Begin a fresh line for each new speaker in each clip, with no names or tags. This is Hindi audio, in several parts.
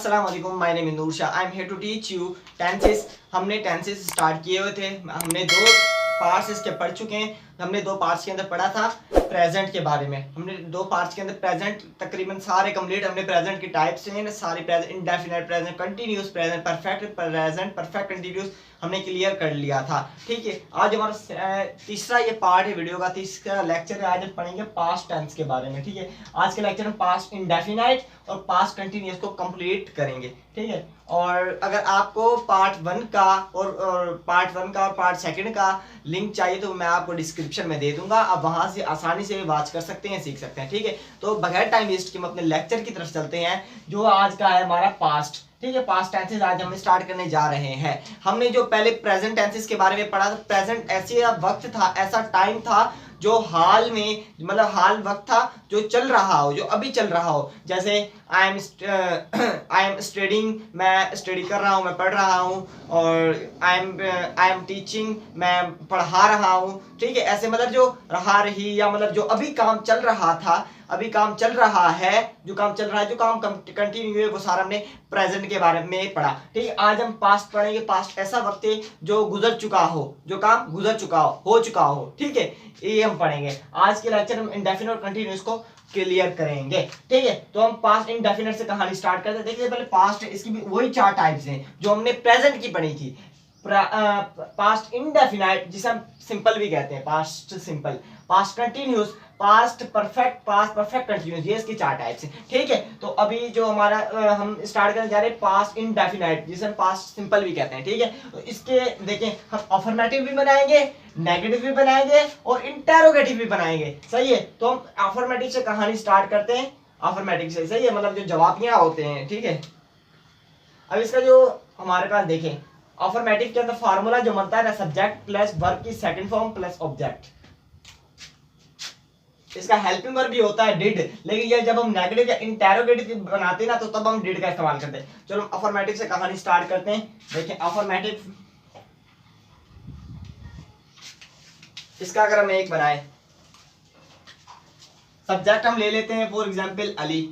अस्सलाम वालेकुम, my name is Noor Shah. I am here to teach you tenses. हमने टेंसेस स्टार्ट किए हुए थे, हमने दो पार्ट्स इसके पढ़ चुके हैं। हमने दो पार्ट्स के अंदर पढ़ा था प्रेजेंट के बारे में। हमने दो पार्ट्स के अंदर प्रेजेंट तकरीबन सारे कंप्लीट। हमने प्रेजेंट की टाइप्स हैं सारे, present, indefinite present, continuous present, perfect present, perfect continuous हमने क्लियर कर लिया था। ठीक है, आज हमारा तीसरा ये पार्ट है वीडियो का, तीसरा लेक्चर है। आज हम पढ़ेंगे पास्ट टेंस के बारे में। ठीक है, आज के लेक्चर में पास्ट इंडेफिनाइट और पास्ट कंटिन्यूअस को कंप्लीट करेंगे। ठीक है, और अगर आपको पार्ट वन का और पार्ट सेकंड का लिंक चाहिए तो मैं आपको डिस्क्रिप्शन में दे दूंगा, आप वहां से आसानी से वॉच कर सकते हैं, सीख सकते हैं। ठीक है, तो बगैर टाइम वेस्ट के हम अपने लेक्चर की तरफ चलते हैं, जो आज का है हमारा पास्ट। ठीक है, पास्ट टेंसेस आज हम स्टार्ट करने जा रहे हैं। हमने जो पहले प्रेजेंट टेंसेस के बारे में पढ़ा था, प्रेजेंट ऐसे वक्त था, ऐसा टाइम था जो हाल में, मतलब हाल वक्त था जो चल रहा हो, जो अभी चल रहा हो। जैसे आई एम स्टडिंग, मैं स्टडी कर रहा हूँ, मैं पढ़ रहा हूँ। और आई एम टीचिंग, मैं पढ़ा रहा हूँ। ठीक है, ऐसे मतलब जो रहा रही, या मतलब जो अभी काम चल रहा था, अभी काम चल रहा है, जो काम चल रहा है, जो काम कंटिन्यू है, वो सारा हमने प्रेजेंट के बारे में पढ़ा। ठीक है, आज हम पास्ट पढ़ेंगे। पास्ट ऐसा वक्त है जो गुजर चुका हो, जो काम गुजर चुका हो चुका हो। ठीक है, ये हम पढ़ेंगे आज के लेक्चर में। इंडेफिनिट और कंटिन्यूअस को क्लियर करेंगे। ठीक है, तो हम पास्ट इंडेफिनिट से कहानी स्टार्ट करते हैं। देखिए, पहले पास्ट, इसकी भी वही चार टाइप्स हैं जो हमने प्रेजेंट की पढ़ी थी। पास्ट इंडेफिनाइट, जिसे हम सिंपल भी कहते हैं, past simple, past continuous, past perfect, past perfect continuous, ये इसकी चार टाइप्स हैं। ठीक है, तो अभी जो हमारा हम स्टार्ट करने जा रहे हैं पास्ट इंडेफिनाइट, जिसे हम पास्ट सिंपल भी कहते हैं। ठीक है, तो इसके देखें, हम अफर्मेटिव भी बनाएंगे, नेगेटिव भी बनाएंगे और इंटेरोगेटिव भी बनाएंगे। सही है, तो हम अफर्मेटिव से कहानी स्टार्ट करते हैं। अफर्मेटिव से, सही है, मतलब जो जवाबियां होते हैं। ठीक है, अब इसका जो हमारे पास देखें, अफर्मेटिव के अंदर फार्मूला जो बनता है ना, सब्जेक्ट प्लस वर्ब की सेकंड फॉर्म प्लस ऑब्जेक्ट। इसका हेल्पिंग वर्ब भी होता है डिड, लेकिन ये जब हम नेगेटिव या इंटेरोगेटिव बनाते हैं ना, तो तब हम डिड का इस्तेमाल करते हैं। चलो हम अफर्मेटिव से कहानी स्टार्ट करते हैं। देखिए अफर्मेटिव, इसका अगर हम एक बनाए, सब्जेक्ट हम ले लेते हैं फॉर एग्जांपल अली,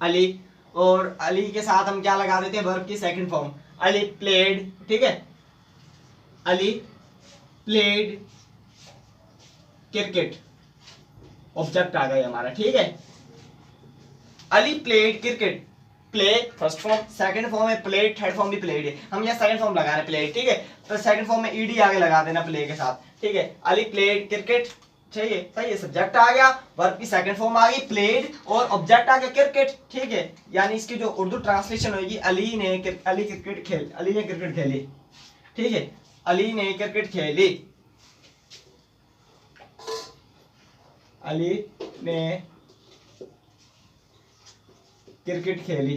अली, और अली के साथ हम क्या लगा देते हैं, वर्ब की सेकंड फॉर्म, अली प्लेड। ठीक है, अली प्लेड क्रिकेट, ऑब्जेक्ट आ गया हमारा। ठीक है, Ali played cricket, play first form, second form है प्लेड, थर्ड फॉर्म भी प्लेड है, हम यहाँ सेकंड फॉर्म लगा रहे हैं प्लेड। ठीक है, तो सेकंड फॉर्म में ईडी आगे लगा देना प्ले के साथ। ठीक है, अली प्लेड क्रिकेट, चाहिए, सही है, सब्जेक्ट आ गया, वर्ब की सेकंड फॉर्म आ गई प्लेड, और ऑब्जेक्ट आ गया क्रिकेट। ठीक है, यानी इसकी जो उर्दू ट्रांसलेशन होगी, अली ने क्रिकेट खेली। ठीक है, अली ने क्रिकेट खेली, अली ने क्रिकेट खेली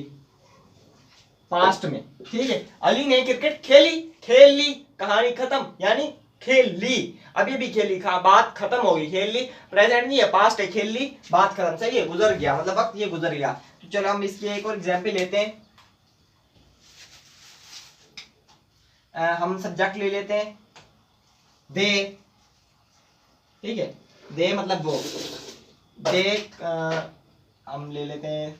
पास्ट में। ठीक है, अली ने क्रिकेट खेली, खेल ली, कहानी खत्म, यानी खेल ली, अभी भी खेली, बात खत्म हो गई, खेल ली, प्रेजेंट नहीं है, पास्ट है, खेल ली, बात खत्म। सही है, गुजर गया, मतलब वक्त ये गुजर गया। तो चलो हम इसकी एक और एग्जांपल लेते हैं। हम सब्जेक्ट ले लेते हैं दे। ठीक है, दे मतलब वो, दे हम ले लेते हैं,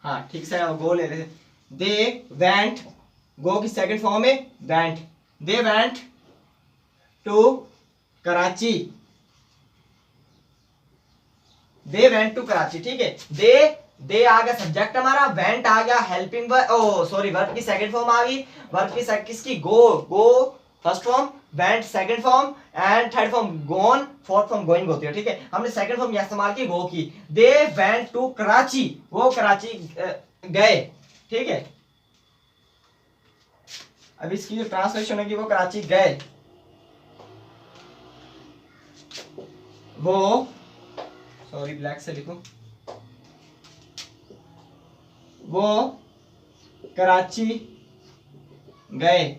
हाँ ठीक से, गो ले लेते हैं। दे वेंट, गो की सेकंड फॉर्म है went, they went to Karachi, they went to Karachi. ठीक है, दे आ गया सब्जेक्ट हमारा, वेंट आ गया helping verb, oh sorry, verb की सेकंड फॉर्म आ गई, वर्ब की किसकी, go first form, went second form, and third form gone, fourth form going होती है। ठीक है, हमने सेकंड फॉर्म यहां इस्तेमाल की गो की, दे वेंट टू कराची, वो कराची गए। ठीक है, अब इसकी जो ट्रांसलेशन होगी, वो कराची गए, वो, सॉरी ब्लैक से लिखूं, वो कराची गए।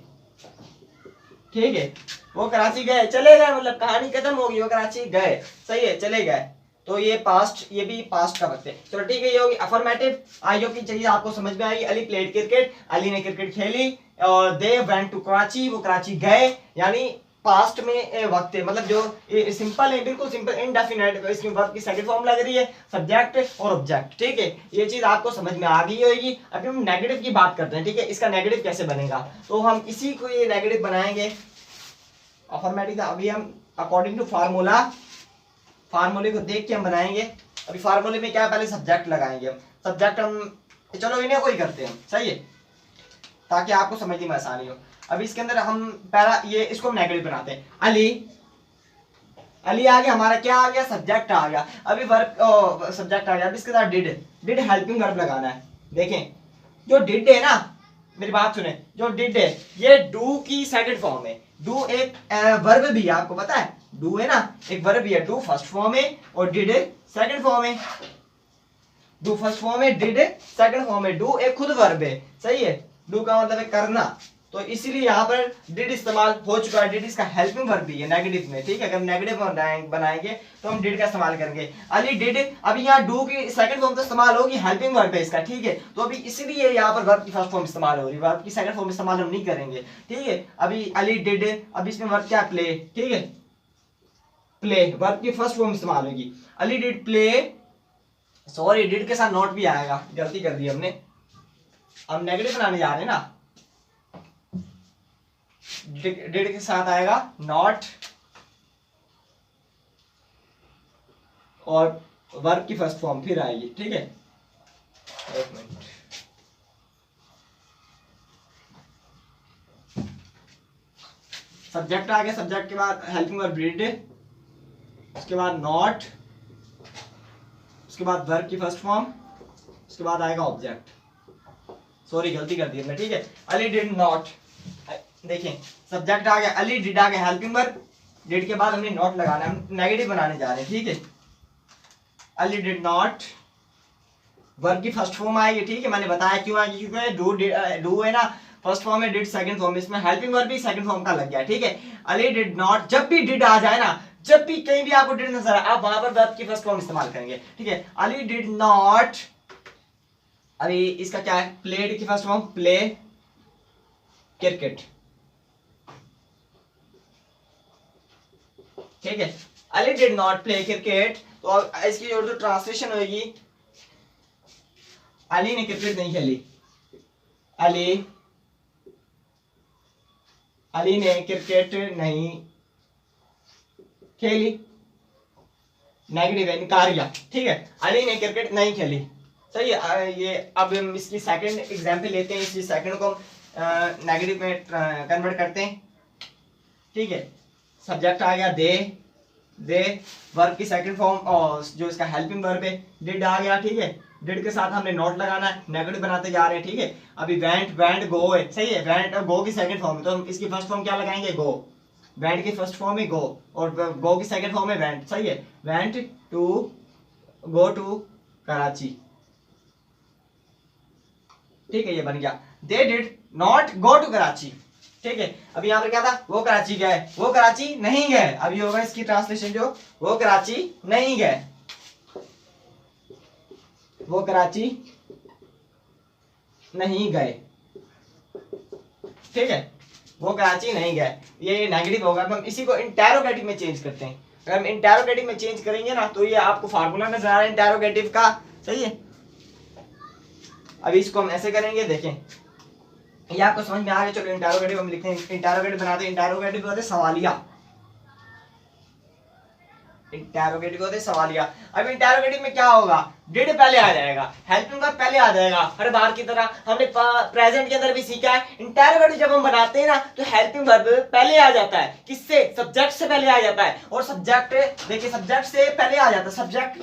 ठीक है, वो कराची गए, चले गए, मतलब कहानी खत्म होगी, वो कराची गए। सही है, चले गए। तो ये पास्ट, ये भी पास्ट का वक्त है। चलो ठीक है, ये होगी अफर्मेटिव। आई होप की चीज आपको समझ में आएगी। अली प्लेड क्रिकेट, अली ने क्रिकेट खेली, और दे वेंट टू कराची, वो कराची गए, यानी पास्ट में वक्त है, मतलब जो सिंपल है, बिल्कुल सिंपल इनडेफिनेट, इसमें वर्ब की सेकंड फॉर्म लग रही है, सब्जेक्ट और ऑब्जेक्ट। ठीक है, ये चीज आपको समझ में आ गई होगी। अभी हम नेगेटिव की बात करते हैं। ठीक है, इसका नेगेटिव कैसे बनेगा, तो हम इसी को ये नेगेटिव बनाएंगे अफर्मेटिव। अभी हम अकॉर्डिंग टू फार्मूले को देख के हम बनाएंगे। अभी फार्मूले में क्या, पहले सब्जेक्ट लगाएंगे हम। सब्जेक्ट हम चलो इन्हें कोई करते हैं, सही है, ताकि आपको समझने में आसानी हो। अभी इसके अंदर हम पहला ये इसको हम नेगेटिव बनाते हैं। अली आ गया, हमारा क्या आ गया, सब्जेक्ट आ गया। अभी वर्ब सब्जेक्ट आ गया। अभी इसके साथ डिड हेल्पिंग वर्ब लगाना है। देखें जो डिड है ना, मेरी बात सुने, जो डिड है ये डू की सेकंड फॉर्म है। डू एक वर्ब भी है, आपको पता है, डू है ना एक वर्ब भी है। डू फर्स्ट फॉर्म है और डिड सेकंड फॉर्म है। डू फर्स्ट फॉर्म है, डिड सेकंड फॉर्म है। डू एक खुद वर्ब है, सही है, डू का मतलब है करना, तो इसीलिए यहाँ पर डिड इस्तेमाल हो चुका है। डिड इसका हेल्पिंग वर्ब भी है नेगेटिव में। ठीक है, अगर नेगेटिव बनाएंगे तो हम डिड का इस्तेमाल करेंगे। अली डिड, अभी यहाँ डू की सेकंड फॉर्म तो इस्तेमाल होगी, हेल्पिंग वर्ब है इसका। ठीक है, तो अभी इसीलिए यहाँ पर वर्ब की फर्स्ट फॉर्म इस्तेमाल हो रही है, वर्ब की सेकंड फॉर्म इस्तेमाल हम नहीं करेंगे। ठीक है, अभी अली डिड, अभी इसमें वर्ब क्या, प्ले। ठीक है, प्ले वर्ब की फर्स्ट फॉर्म इस्तेमाल होगी। Ali did play, sorry did के साथ नॉट भी आएगा, गलती कर दी हमने, हम नेगेटिव बनाने जा रहे हैं ना, डिड के साथ आएगा नॉट और वर्ब की फर्स्ट फॉर्म फिर आएगी। ठीक है, एक मिनट, सब्जेक्ट आ गया, सब्जेक्ट के बाद हेल्पिंग वर्ब डिड, उसके बाद नॉट, उसके बाद वर्ब की फर्स्ट फॉर्म, उसके बाद आएगा ऑब्जेक्ट। सॉरी गलती कर दी हमने। ठीक है, अली डिड नॉट, देखें सब्जेक्ट आ गया, अली डिड आ गया हेल्पिंग वर्ब, डिड के बाद हमने नॉट लगाना है, हम नेगेटिव बनाने जा रहे हैं। ठीक है, अली डिड नॉट, वर्ब की फर्स्ट फॉर्म आएगी। ठीक है, मैंने बताया क्यों आएगी, क्योंकि डू है ना फर्स्ट फॉर्म है, डिड सेकंड फॉर्म, इसमें हेल्पिंग वर्ब भी सेकंड फॉर्म का लग गया। ठीक है, अली डिड नॉट, जब भी डिड आ जाए ना, जब भी कहीं भी आपको डिड नजर आए, आप वहां पर वर्ब की फर्स्ट फॉर्म इस्तेमाल करेंगे। ठीक है, अली डिड नॉट, अभी इसका क्या है, प्लेड की फर्स्ट फॉर्म, प्ले क्रिकेट। ठीक है, Ali did not play cricket, तो इसकी जो ट्रांसलेशन होगी, अली ने क्रिकेट नहीं खेली, अली ने क्रिकेट नहीं खेली, नेगेटिव है, निकारिया। ठीक है, अली ने क्रिकेट नहीं खेली, सही है। ये अब हम इसकी सेकंड एग्जांपल लेते हैं, इसी सेकंड को नेगेटिव में कन्वर्ट करते हैं। ठीक है, सब्जेक्ट आ गया दे, वर्ब की सेकंड फॉर्म और जो इसका हेल्पिंग वर्ब है डिड आ गया। ठीक है, डिड के साथ हमने नॉट लगाना है, नेगेटिव बनाते जा रहे हैं। ठीक है, अभी वेंट गो है, सही है, वेंट और गो की सेकंड फॉर्म है, तो हम इसकी फर्स्ट फॉर्म क्या लगाएंगे, गो। वेंट की फर्स्ट फॉर्म है गो और गो की सेकंड फॉर्म है वेंट, सही है, went to, go to Karachi. ठीक है, ये बन गया, they did not go to Karachi. ठीक है, अभी यहाँ पर क्या था, वो कराची गए, वो कराची नहीं गए। अभी होगा इसकी ट्रांसलेशन, जो वो कराची नहीं गए, वो कराची नहीं गए। ठीक है, वो कराची नहीं गए, ये नेगेटिव होगा। हम इसी को इंटेरोगेटिव में चेंज करते हैं। अगर हम इंटेरोगेटिव में चेंज करेंगे ना, तो ये आपको फार्मूला नजर आ रहा है इंटेरोगेटिव का, सही है। अभी इसको हम ऐसे करेंगे, देखें ये आपको समझ में आ गया। चलो इंटेरोगेटिव हम लिखते हैं, इंटेरोगेटिव बनाते हैं। इंटेरोगेटिव होते सवालिया, इंटेरोगेटिव होते सवालिया। अब इंटेरोगेटिव में क्या होगा, डिड पहले आ जाएगा, हेल्पिंग वर्ब पहले आ जाएगा, हर बार की तरह। हमने प्रेजेंट के अंदर भी सीखा है, इंटेरोगेटिव जब हम बनाते हैं ना, तो हेल्पिंग वर्ब पहले आ जाता है, किससे, सब्जेक्ट से पहले आ जाता है। और सब्जेक्ट देखिए, सब्जेक्ट से पहले आ जाता है, सब्जेक्ट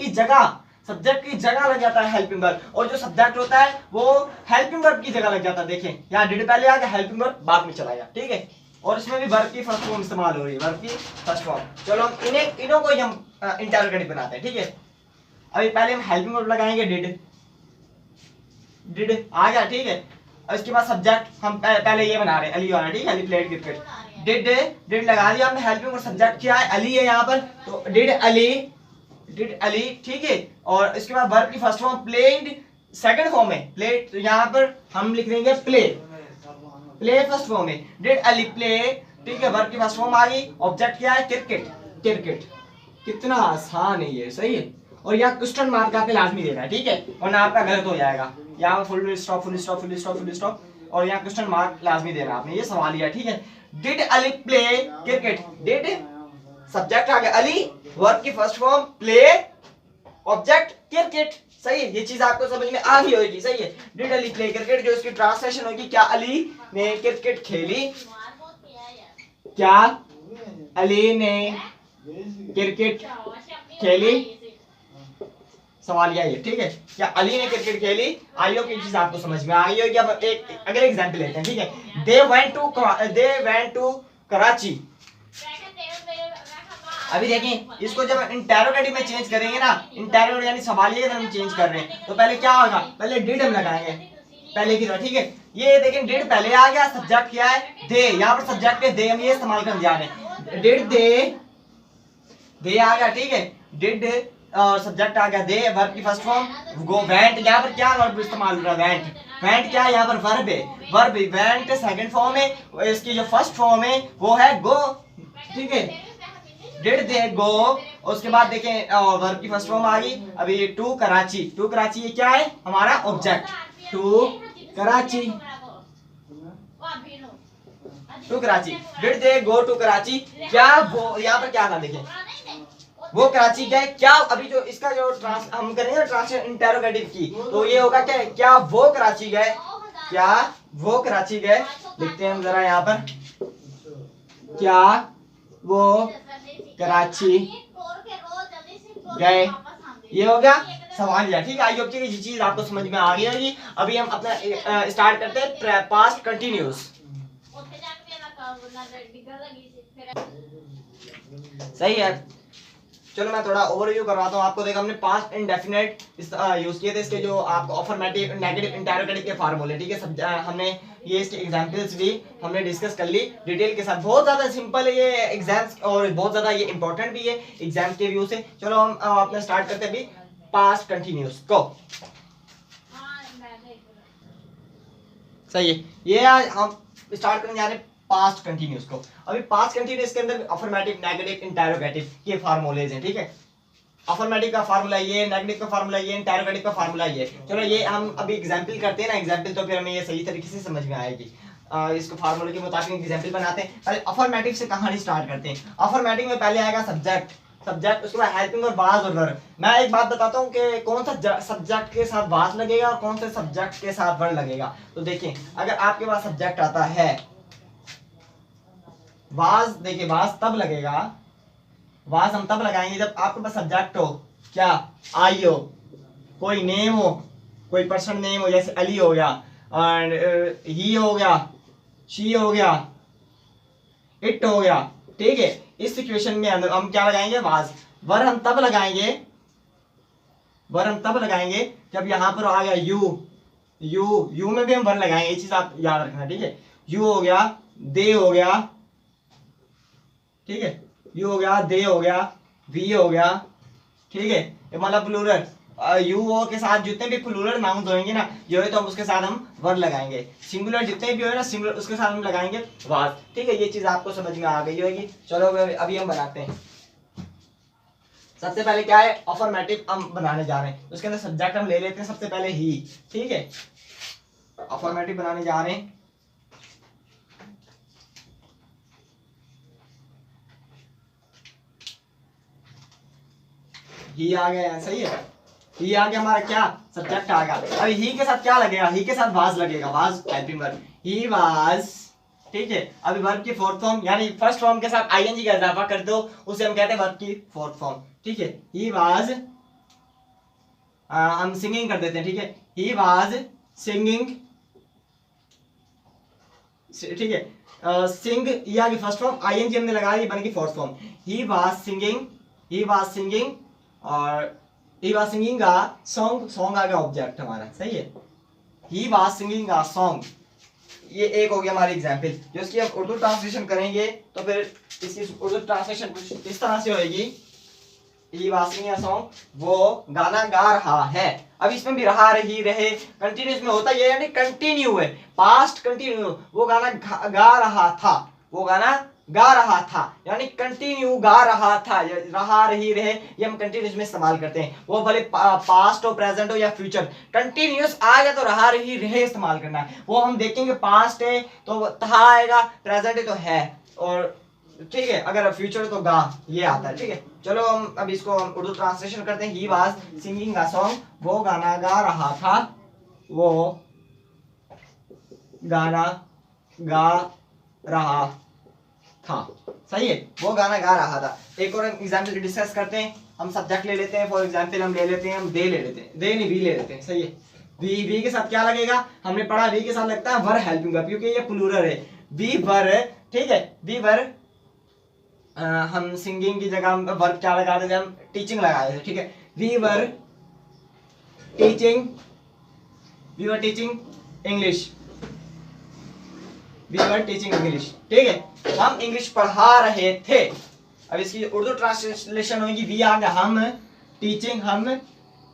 की जगह लग जाता है हेल्पिंग वर्ब, और जो सब्जेक्ट होता है वो हेल्पिंग वर्ब की जगह लग जाता है। देखें यहाँ डिड पहले आ गया, हेल्पिंग वर्ब बाद में चला गया। ठीक है, और इसमें भी वर्ब की फर्स्ट फॉर्म इस्तेमाल हो रही है, वर्ब की फर्स्ट फॉर्म। चलो हम इन्हों को ही हम इंटेरोगेटिव बनाते हैं। ठीक है, अभी पहले हम हेल्पिंग वर्ब लगाएंगे, डिड आ गया। ठीक है, और इसके बाद सब्जेक्ट हम पहले ये बना रहे हैं, अली वाला। ठीक है, अली प्लेड क्रिकेट, डिड लगा दिया हमने, हेल्पिंग वर्ब सब्जेक्ट क्या है, अली है यहाँ पर, तो डिड अली। ठीक है, और इसके बाद वर्ब की first form played second form है, प्लेड, तो यहाँ पर हम लिख देंगे प्ले फर्स्ट फॉर्म है, डिड अली प्ले ठीक है, वर्ब की फर्स्ट फॉर्म आ गई, ऑब्जेक्ट क्या है, क्रिकेट, क्रिकेट। कितना आसान है ये, सही है। और यहाँ क्वेश्चन मार्क आपने लाजमी देना है, ठीक है, वरना आपका गलत हो जाएगा। यहाँ full stop full stop full stop full stop, और यहाँ क्वेश्चन मार्क लाजमी देना आपने, ये सवाल ही है, ठीक है। Did Ali play cricket, did subject आ गया अली, वर्ब की first form play, object cricket, सही है। ये चीज आपको समझ में आ गई होगी, सही है। डिड अली प्ले क्रिकेट, जो इसकी ट्रांसलेशन होगी, क्या अली ने क्रिकेट खेली, क्या अली ने क्रिकेट खेली, सवाल यही है, ठीक है, क्या अली ने क्रिकेट खेली। आइयो की चीज आपको समझ में आ गई होगी। अब एक अगले एग्जांपल लेते हैं, ठीक है। They went to Karachi. अभी देखें, इसको जब इंटेरोगेटिव में चेंज करेंगे ना, इंटेरोगेटिव यानी सवालिया के हम चेंज कर रहे हैं, तो पहले क्या होगा, पहले डिड हम लगाएंगे पहले की तरह, ठीक है। ये देखें डिड पहले आ गया, सब्जेक्ट क्या है, दे, यहाँ पर सब्जेक्ट है दे, हम ये इस्तेमाल करने जा रहे हैं। डिड दे आ गया, ठीक है, डिड सब्जेक्ट आ गया दे, वर्ब की फर्स्ट फॉर्म गो, वेंट, यहाँ पर क्या वर्ब इस्तेमाल हो रहा है, वेंट, वेंट क्या है, यहाँ पर वर्ब है, वर्ब वेंट सेकंड फॉर्म है, इसकी जो फर्स्ट फॉर्म है वो है गो, ठीक है, डिड दे गो। उसके बाद देखें वर्ब की फर्स्ट फॉर्म आ गई। अभी टू कराची, टू कराची ये क्या है, हमारा object, to Karachi, to Karachi, did they go to Karachi, क्या वो, यहाँ पर क्या था देखें, वो कराची गए, क्या, अभी जो इसका जो हम करेंगे ट्रांसलेशन इंटेरोगेटिव की, तो ये होगा क्या वो कराची गए, क्या वो कराची गए, लिखते हैं हम जरा यहाँ पर, क्या वो कराची गए, ये हो गया सवाल, ठीक है। आई होप कि ये चीज आपको समझ में आ गई होगी। अभी हम अपना स्टार्ट करते हैं पास्ट कंटिन्यूस, सही है। चलो मैं थोड़ा ओवरव्यू करवाता हूँ आपको। देखो हमने पास्ट इंडेफिनिट यूज किए थे, इसके जो आपको अफर्मेटिव नेगेटिव इंटेरोगेटिव के फार्मूले, ठीक है, हमने ये इसके एग्जांपल्स भी हमने डिस्कस कर ली डिटेल के साथ। बहुत ज्यादा सिंपल है ये एग्जाम्स, और बहुत ज्यादा ये इंपॉर्टेंट भी है एग्जाम के व्यू से। चलो हम अपना स्टार्ट करते हैं अभी पास्ट कंटिन्यूस को, सही है। ये आज हम स्टार्ट करने जा रहे हैं पास्ट कंटिन्यूस को। अभी पास्ट कंटिन्यूस के अंदर अफर्मेटिव नेगेटिव इंटेरोगेटिव के फार्मूलेज हैं, ठीक है। अफर्मेटिव का फार्मूला ये, नेगेटिव का फार्मूला ये, इंटेरोगेटिव का फार्मूला ये। चलो ये हम अभी एग्जांपल करते हैं ना, एग्जांपल तो फिर हमें ये सही तरीके से समझ में आएगी। इसको फार्मूले के मुताबिक एग्जांपल बनाते हैं। पहले अफर्मेटिव से कहानी स्टार्ट करते हैं। अफर्मेटिव में पहले आएगा सब्जेक्ट, सब्जेक्ट, उसके बाद हेल्पिंग और वाज और वर्ब। मैं एक बात बताता हूँ कि कौन सा सब्जेक्ट के साथ वाज लगेगा और कौन से सब्जेक्ट के साथ वर्ब लगेगा। तो देखिए, अगर आपके पास सब्जेक्ट आता है वाज, देखिए वाज तब लगेगा, वाज हम तब लगाएंगे जब आपके पास सब्जेक्ट हो, क्या, आई हो, कोई नेम हो, कोई पर्सन नेम हो, जैसे अली हो गया, और ही हो गया, शी हो गया, इट हो गया, ठीक है। इस सिचुएशन में हम क्या लगाएंगे, वाज। वर हम तब लगाएंगे, वर हम तब लगाएंगे जब यहां पर आ गया यू, यू में भी हम वर लगाएंगे, ये चीज आप याद रखना, ठीक है। यू हो गया, दे हो गया, ठीक है, यू हो गया, दे हो गया, वी हो गया, ठीक है। ये मतलब प्लूरल, यू के साथ जितने भी प्लूरल नाउन्स होंगे ना, जो है तो हम उसके साथ हम वर्ब लगाएंगे। सिंगुलर जितने भी हो ना, सिंगुलर उसके साथ हम लगाएंगे वाज, ठीक है। ये चीज आपको समझ में आ गई होगी। चलो अभी हम बनाते हैं। सबसे पहले क्या है, अफर्मेटिव हम बनाने जा रहे हैं। उसके अंदर सब्जेक्ट हम ले लेते हैं सबसे पहले ही, ठीक है। अफर्मेटिव बनाने जा रहे हैं। ही आ गया, सही है, ही आ गया हमारा, क्या सब्जेक्ट आ गया। अभी ही के साथ क्या लगेगा, ही के साथ वाज लगेगा, was helping verb, he was, ठीक है। अभी वर्ब की फोर्थ फॉर्म यानी फर्स्ट फॉर्म के साथ आईएनजी का इजाफा कर दो, उसे हम कहते हैं वर्ब की फोर्थ फॉर्म, ठीक है। ही वाज, हम सिंगिंग कर देते हैं, ठीक है, ही वाज सिंगिंग, ठीक है। सिंग ये आगे फर्स्ट फॉर्म, आईएनजी हमने लगा दी, बन गई fourth form. He was singing, he was singing, और he was singing a song, song आ गया ऑब्जेक्ट हमारा, सही है। He was singing a song, ये एक हो गया हमारी एग्जांपल। जो इसकी हम उर्दू ट्रांसलेशन करेंगे तो फिर इसकी उर्दू ट्रांसलेशन कुछ इस तरह से होगी, ही वाज सिंगिंग अ सॉन्ग, वो गाना गा रहा है। अब इसमें भी रहा, रही, रहे, कंटिन्यूस में होता है, यानी कंटिन्यू है, पास्ट कंटिन्यू। वो गाना गा रहा था, वो गाना गा रहा था, यानी कंटिन्यू गा रहा था, रहा रही रहे, ये हम कंटिन्यूस में इस्तेमाल करते हैं। वो भले पास्ट हो, प्रेजेंट हो या फ्यूचर, कंटिन्यूस आ गया तो रहा रही रहे इस्तेमाल करना है। वो हम देखेंगे पास्ट है तो था आएगा, प्रेजेंट है तो है, और ठीक है अगर फ्यूचर तो गा, ये आता है। ठीक है, चलो हम अब इसको हम उर्दू ट्रांसलेशन करते हैं। ही वाज सिंगिंग अ सॉन्ग, वो गाना गा रहा था, वो गाना गा रहा था। सही है, वो गाना गा रहा था। एक और एग्जाम्पल डिस्कस करते हैं। हम सब्जेक्ट ले लेते हैं, फॉर एग्जाम्पल हम ले लेते हैं, हम दे ले लेते हैं, दे नहीं वी ले लेते हैं। सही है, वी के साथ क्या लगेगा, हमने पढ़ा वी के साथ लगता है वर हेल्पिंग वर्ब, क्योंकि ये प्लूरल है। वी वर, ठीक है, वी वर, हम सिंगिंग की जगह हम वर्ब क्या लगा देते, हम टीचिंग लगा देते। ठीक है, we were teaching, we were teaching English, we were teaching English. ठीक है, हम इंग्लिश पढ़ा रहे थे। अब इसकी उर्दू ट्रांसलेशन होगी, वी आ गया हम टीचिंग, हम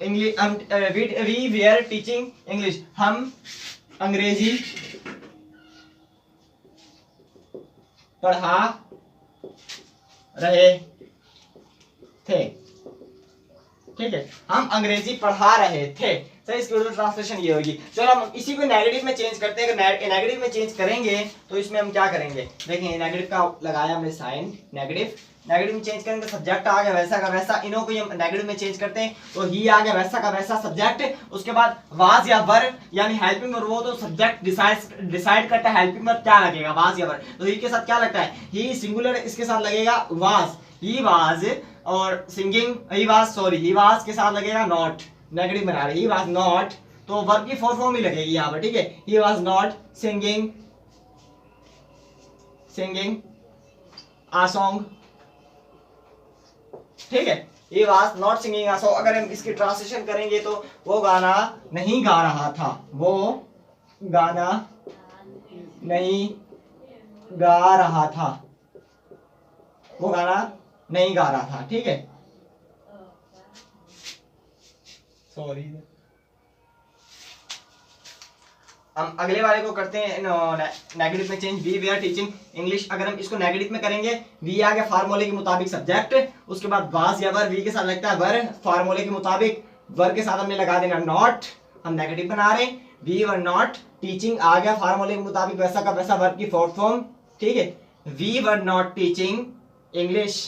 इंग्लिश, हम वी वेयर टीचिंग इंग्लिश, हम अंग्रेजी पढ़ा रहे थे। ठीक है, हम अंग्रेजी पढ़ा रहे थे। सही, इसकी उर्दू ट्रांसलेशन ये होगी। चलो हम इसी को नेगेटिव में चेंज करते हैं। अगर नेगेटिव में चेंज करेंगे तो इसमें हम क्या करेंगे, देखिए नेगेटिव का लगाया हमने साइन, नेगेटिव, नेगेटिव में चेंज करेंगे तो सब्जेक्ट आ गया वैसा का वैसा, इन्हों को हम नेगेटिव में चेंज करते हैं तो ही आ गया वैसा का वैसा सब्जेक्ट। उसके बाद वाज या वर यानी हेल्पिंग वर्ब, वो तो सब्जेक्ट डिसाइड करता है हेल्पिंग वर्ब क्या लगेगा, वाज या वर। तो ही के साथ क्या लगता है, ही सिंगुलर, इसके साथ लगेगा वाज, ही वाज, और singing, he was, sorry he was के साथ लगेगा नॉट, नेगेटिव बना रहे, ही वाज नॉट, तो वर्ब की फोर फॉर्म ही लगेगी यहाँ पर। ठीक है, he was not singing, singing uh song. ठीक है, he was not singing uh song. अगर हम इसकी ट्रांसलेशन करेंगे तो वो गाना नहीं गा रहा था, वो गाना नहीं गा रहा था, वो गाना नहीं गा रहा था। ठीक है, सॉरी, हम अगले वाले को करते हैं नेगेटिव में change, we were teaching English. अगर हम इसको नेगेटिव में करेंगे, वी आ गया फार्मूले के मुताबिक सब्जेक्ट, उसके बाद वाज या वर, वी के साथ लगता है वर, फार्मूले के मुताबिक वर के साथ हमने लगा देना नॉट, हम नेगेटिव बना रहे हैं, वी वर नॉट टीचिंग आ गया फार्मूले के मुताबिक वैसा का वैसा वर्ब की फोर्थ फॉर्म। ठीक है, we were not teaching English.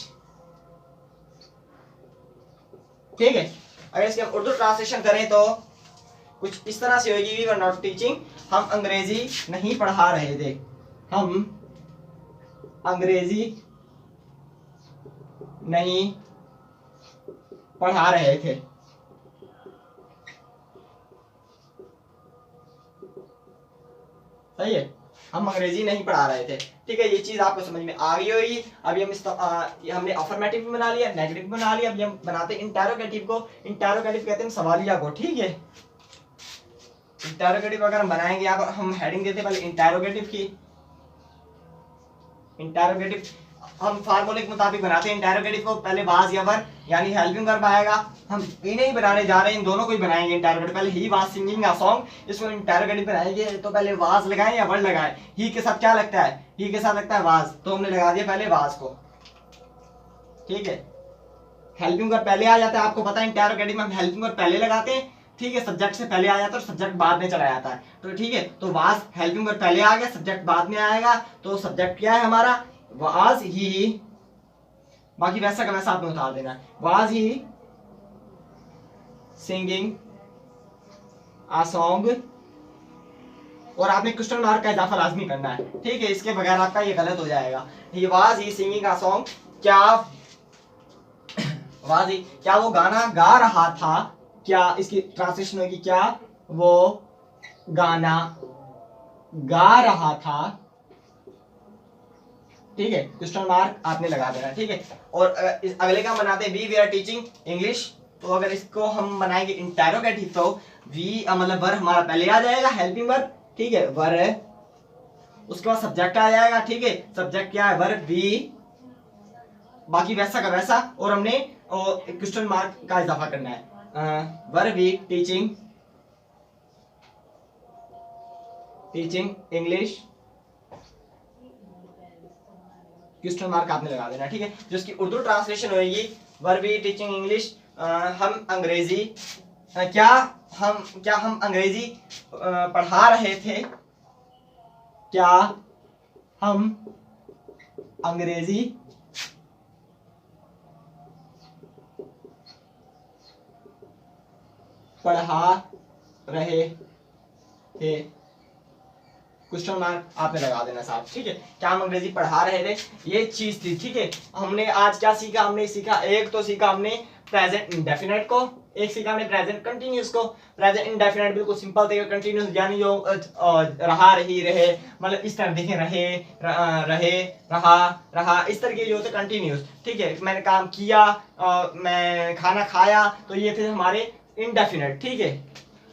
ठीक है, अगर इसकी हम उर्दू ट्रांसलेशन करें तो कुछ इस तरह से होगी, वी वर नॉट टीचिंग, हम अंग्रेजी नहीं पढ़ा रहे थे, हम अंग्रेजी नहीं पढ़ा रहे थे। सही है, हम अंग्रेजी नहीं पढ़ा रहे थे। ठीक है, ये चीज आपको समझ में आ गई होगी। अभी हम हमने अफर्मेटिव भी बना लिया, नेगेटिव भी बना लिया। अभी हम बनाते हैं इंटेरोगेटिव को। इंटेरोगेटिव कहते हैं सवालिया को। ठीक है, इंटेरोगेटिव अगर हम बनाएंगे, यहाँ पर हम हेडिंग देते हैं पहले इंटेरोगेटिव की। इंटेरोगेटिव हम फार्मूले के मुताबिक बनाते हैं इंटेरोगेटिव को। पहले वाज या वर यानी हेल्पिंग वर्ब आएगा, हम इन्हें ही बनाने जा रहे हैं, इन दोनों को ही बनाएंगे इंटेरोगेटिव। पहले ही वाज सिंगिंग अ सॉन्ग, इसको इंटेरोगेटिव बनाएंगे तो पहले वाज लगाएं या वर लगाएं। ही के साथ क्या लगता है, ही के साथ लगता है वाज, तो हमने लगा दिया पहले वाज को। ठीक है, हेल्पिंग वर्ब पहले आ जाता है, आपको पता है इंटेरोगेटिव में हम हेल्पिंग वर्ब पहले लगाते हैं। ठीक है, सब्जेक्ट से पहले आ जाता है और सब्जेक्ट बाद में चला जाता है। तो ठीक है, तो वाज हेल्पिंग वर्ब पहले आ गया, सब्जेक्ट बाद में आएगा, तो सब्जेक्ट क्या है हमारा, वाज ही, बाकी वैसा का वैसा आपने उतार देना है, was he singing uh song, और आपने क्वेश्चन मार्क का इजाफा लाजमी करना है। ठीक है, इसके बगैर आपका ये गलत हो जाएगा। He was he singing uh song, क्या वाज ही, क्या वो गाना गा रहा था, क्या इसकी ट्रांसलेशन होगी, क्या वो गाना गा रहा था। ठीक है, क्वेश्चन मार्क आपने लगा देना। ठीक है, और इस अगले का बनाते हैं we we are teaching English. तो अगर इसको हम बनाएंगे इंटेरोगेटिव तो वी मतलब वर्ब हमारा पहले आ जाएगा, हेल्पिंग वर्ब। ठीक है, वर्ब, उसके बाद सब्जेक्ट आ जाएगा। ठीक है, सब्जेक्ट क्या है, वर्ब वी, बाकी वैसा का वैसा, और हमने क्वेश्चन मार्क का इजाफा करना है, verb we teaching, teaching English. Question mark आपने लगा देना, ठीक है। जिसकी उर्दू ट्रांसलेशन होगी, वर वी टीचिंग इंग्लिश, हम अंग्रेजी क्या हम अंग्रेजी पढ़ा रहे थे, क्या हम अंग्रेजी पढ़ा रहे थे, क्वेश्चन मार्क आपने लगा देना साहब, ठीक है। क्या हम अंग्रेजी पढ़ा रहे थे, ये चीज थी, ठीक है। हमने आज क्या सीखा, हमने सीखा, एक तो सीखा हमने प्रेजेंट इंडेफिनिट को, एक सीखा हमने प्रेजेंट कंटिन्यूस को। प्रेजेंट इंडेफिनिट बिल्कुल सिंपल थे, कंटिन्यूस यानी जो रहा, रही, रहे, मतलब इस तरह देखें, रहे, रहे, रहा, इस तरह के जो होते कंटिन्यूस, ठीक है। मैंने काम किया, मैं खाना खाया, तो ये थे हमारे इंडेफिनिट, ठीक है,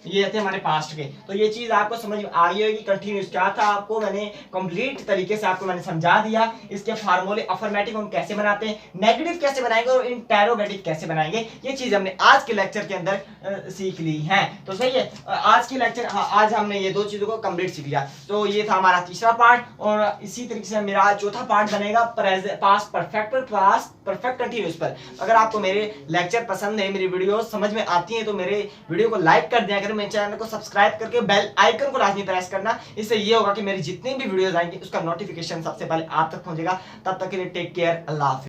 ये थे हमारे पास्ट के। तो ये चीज आपको समझ में आ गई होगी, कंटिन्यूस क्या था, आपको मैंने कंप्लीट तरीके से आपको मैंने समझा दिया। इसके फार्मूले अफर्मेटिव हम कैसे बनाते हैं, नेगेटिव कैसे बनाएंगे और इंटेरोगेटिव कैसे बनाएंगे, ये चीज हमने आज के लेक्चर के अंदर सीख ली है। तो सही है, आज के लेक्चर, आज हमने ये दो चीजों को कंप्लीट सीख लिया। तो ये था हमारा तीसरा पार्ट, और इसी तरीके से मेरा चौथा पार्ट बनेगा पास्ट परफेक्ट पर, पास्ट परफेक्ट कंटिन्यूस पर। अगर आपको मेरे लेक्चर पसंद है, मेरी वीडियो समझ में आती है, तो मेरे वीडियो को लाइक कर दिया करें, मेरे चैनल को सब्सक्राइब करके बेल आइकन को लाजमी प्रेस करना। इससे ये होगा कि मेरी जितनी भी वीडियोस आएंगी उसका नोटिफिकेशन सबसे पहले आप तक पहुंचेगा। तब तक के लिए टेक केयर, अल्लाह हाफिज़।